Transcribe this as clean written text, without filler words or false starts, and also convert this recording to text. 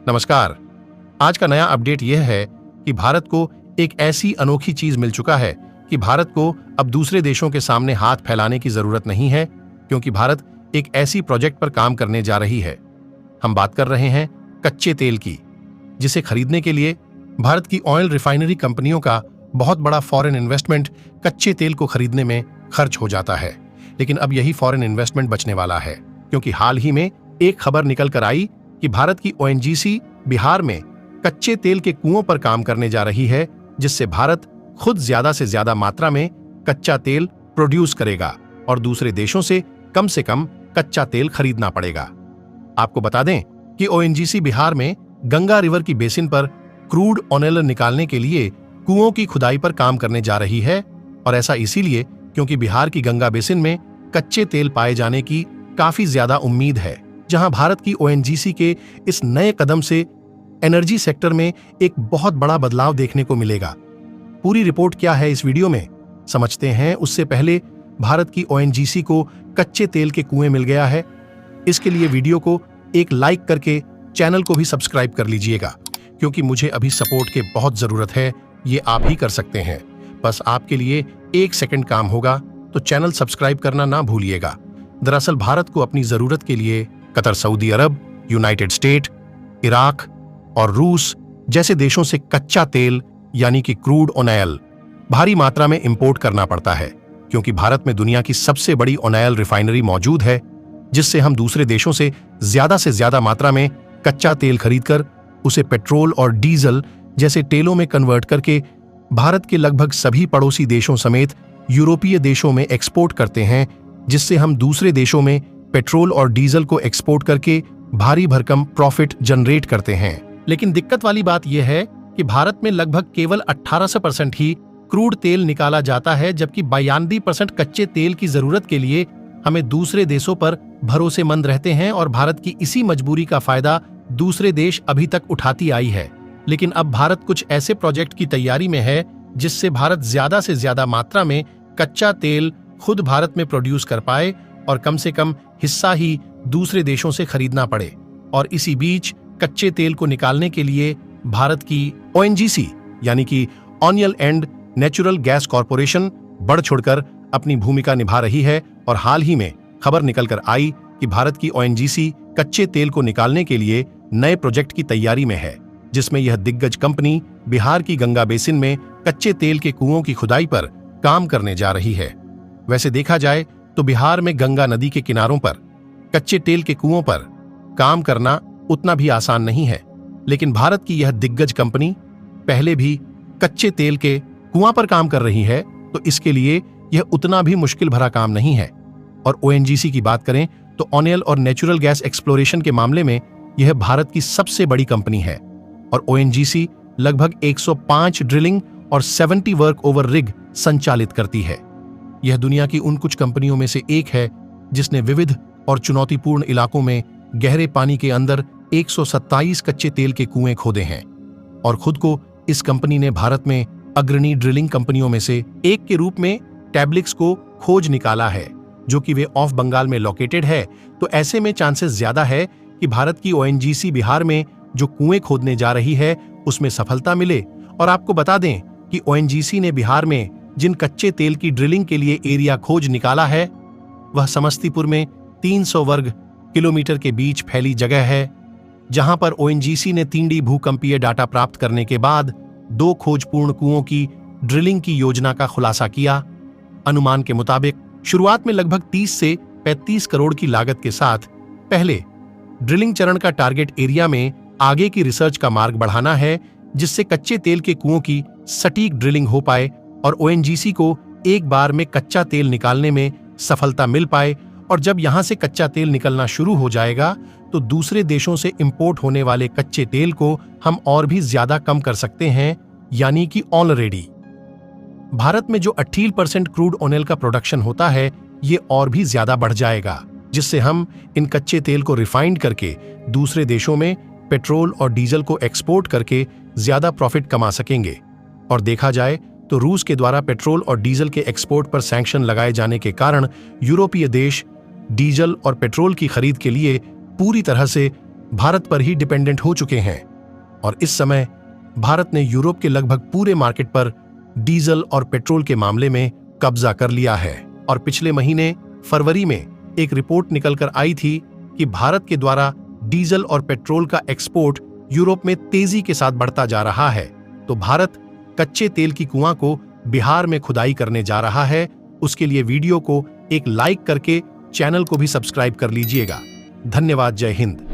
नमस्कार। आज का नया अपडेट यह है कि भारत को एक ऐसी अनोखी चीज मिल चुका है कि भारत को अब दूसरे देशों के सामने हाथ फैलाने की जरूरत नहीं है, क्योंकि भारत एक ऐसी प्रोजेक्ट पर काम करने जा रही है। हम बात कर रहे हैं कच्चे तेल की, जिसे खरीदने के लिए भारत की ऑयल रिफाइनरी कंपनियों का बहुत बड़ा फॉरेन इन्वेस्टमेंट कच्चे तेल को खरीदने में खर्च हो जाता है। लेकिन अब यही फॉरेन इन्वेस्टमेंट बचने वाला है, क्योंकि हाल ही में एक खबर निकल कर आई कि भारत की ओएनजीसी बिहार में कच्चे तेल के कुओं पर काम करने जा रही है, जिससे भारत खुद ज्यादा से ज्यादा मात्रा में कच्चा तेल प्रोड्यूस करेगा और दूसरे देशों से कम कच्चा तेल खरीदना पड़ेगा। आपको बता दें कि ओएनजीसी बिहार में गंगा रिवर की बेसिन पर क्रूड ऑयल निकालने के लिए कुओं की खुदाई पर काम करने जा रही है, और ऐसा इसीलिए क्योंकि बिहार की गंगा बेसिन में कच्चे तेल पाए जाने की काफी ज्यादा उम्मीद है। जहां भारत की ओएनजीसी के इस नए कदम से एनर्जी सेक्टर में एक बहुत बड़ा बदलाव देखने को मिलेगा। पूरी रिपोर्ट क्या है इस वीडियो में समझते हैं। उससे पहले भारत की ओएनजीसी को कच्चे तेल के कुएं मिल गया है। इसके लिए वीडियो को एक लाइक करके चैनल को भी सब्सक्राइब कर लीजिएगा, क्योंकि मुझे अभी सपोर्ट के बहुत जरूरत है। ये आप ही कर सकते हैं। बस आपके लिए 1 सेकंड काम होगा, तो चैनल सब्सक्राइब करना ना भूलिएगा। दरअसल भारत को अपनी जरूरत के लिए कतर, सऊदी अरब, यूनाइटेड स्टेट, इराक और रूस जैसे देशों से कच्चा तेल यानी कि क्रूड ऑयल भारी मात्रा में इंपोर्ट करना पड़ता है, क्योंकि भारत में दुनिया की सबसे बड़ी ऑयल रिफाइनरी मौजूद है, जिससे हम दूसरे देशों से ज्यादा मात्रा में कच्चा तेल खरीदकर उसे पेट्रोल और डीजल जैसे तेलों में कन्वर्ट करके भारत के लगभग सभी पड़ोसी देशों समेत यूरोपीय देशों में एक्सपोर्ट करते हैं, जिससे हम दूसरे देशों में पेट्रोल और डीजल को एक्सपोर्ट करके भारी भरकम प्रॉफिट जनरेट करते हैं। लेकिन दिक्कत वाली बात यह है कि भारत में लगभग केवल 18% ही क्रूड तेल निकाला जाता है, जबकि 92% कच्चे तेल की जरूरत के लिए हमें दूसरे देशों पर भरोसेमंद रहते हैं, और भारत की इसी मजबूरी का फायदा दूसरे देश अभी तक उठाती आई है। लेकिन अब भारत कुछ ऐसे प्रोजेक्ट की तैयारी में है, जिससे भारत ज्यादा से ज्यादा मात्रा में कच्चा तेल खुद भारत में प्रोड्यूस कर पाए और कम से कम हिस्सा ही दूसरे देशों से खरीदना पड़े। और इसी बीच कच्चे तेल को निकालने के लिए भारत की ओएनजीसी यानी कि oil and natural gas corporation बढ़ छोड़कर अपनी भूमिका निभा रही है। और हाल ही में खबर निकल कर आई कि भारत की ओएनजीसी कच्चे तेल को निकालने के लिए नए प्रोजेक्ट की तैयारी में है, जिसमें यह दिग्गज कंपनी बिहार की गंगा बेसिन में कच्चे तेल के कुओं की खुदाई पर काम करने जा रही है। वैसे देखा जाए तो बिहार में गंगा नदी के किनारों पर कच्चे तेल के कुओं पर काम करना उतना भी आसान नहीं है, लेकिन भारत की यह दिग्गज कंपनी पहले भी कच्चे तेल के कुआं पर काम कर रही है, तो इसके लिए यह उतना भी मुश्किल भरा काम नहीं है। और ओएनजीसी की बात करें तो ऑयल और नेचुरल गैस एक्सप्लोरेशन के मामले में यह भारत की सबसे बड़ी कंपनी है, और ओएनजीसी लगभग 105 ड्रिलिंग और 70 वर्क ओवर रिग संचालित करती है। यह दुनिया की उन कुछ कंपनियों में से एक है जिसने विविध और चुनौतीपूर्ण इलाकों में गहरे पानी के अंदर 127 कच्चे तेल के कुएं खोदे हैं, और खुद को इस कंपनी ने भारत में अग्रणी ड्रिलिंग कंपनियों में से एक के रूप में टैब्लिक्स को खोज निकाला है, जो कि वे ऑफ बंगाल में लोकेटेड है। तो ऐसे में चांसेस ज्यादा है कि भारत की ओएनजीसी बिहार में जो कुएं खोदने जा रही है उसमें सफलता मिले। और आपको बता दें कि ओएनजीसी ने बिहार में जिन कच्चे तेल की ड्रिलिंग के लिए एरिया खोज निकाला है, वह समस्तीपुर में 300 वर्ग किलोमीटर के बीच फैली जगह है, जहां पर ओएनजीसी ने 3D भूकंपीय डाटा प्राप्त करने के बाद 2 खोजपूर्ण कुओं की ड्रिलिंग की योजना का खुलासा किया। अनुमान के मुताबिक शुरुआत में लगभग 30 से 35 करोड़ की लागत के साथ पहले ड्रिलिंग चरण का टारगेट एरिया में आगे की रिसर्च का मार्ग बढ़ाना है, जिससे कच्चे तेल के कुओं की सटीक ड्रिलिंग हो पाए और ओएनजीसी को एक बार में कच्चा तेल निकालने में सफलता मिल पाए। और जब यहां से कच्चा तेल निकलना शुरू हो जाएगा, तो दूसरे देशों से इंपोर्ट होने वाले कच्चे तेल को हम और भी ज्यादा कम कर सकते हैं, यानी कि ऑलरेडी भारत में जो 18% क्रूड ऑयल का प्रोडक्शन होता है, ये और भी ज्यादा बढ़ जाएगा, जिससे हम इन कच्चे तेल को रिफाइंड करके दूसरे देशों में पेट्रोल और डीजल को एक्सपोर्ट करके ज्यादा प्रॉफिट कमा सकेंगे। और देखा जाए तो रूस के द्वारा पेट्रोल और डीजल के एक्सपोर्ट पर सैंक्शन लगाए जाने के कारण यूरोपीय देश डीजल और पेट्रोल की खरीद के लिए पूरी तरह से भारत पर ही डिपेंडेंट हो चुके हैं और इस समय भारत ने यूरोप के लगभग पूरे मार्केट पर डीजल और पेट्रोल के मामले में कब्जा कर लिया है। और पिछले महीने फरवरी में एक रिपोर्ट निकलकर आई थी कि भारत के द्वारा डीजल और पेट्रोल का एक्सपोर्ट यूरोप में तेजी के साथ बढ़ता जा रहा है। तो भारत कच्चे तेल की कुआं को बिहार में खुदाई करने जा रहा है। उसके लिए वीडियो को एक लाइक करके चैनल को भी सब्सक्राइब कर लीजिएगा। धन्यवाद। जय हिंद।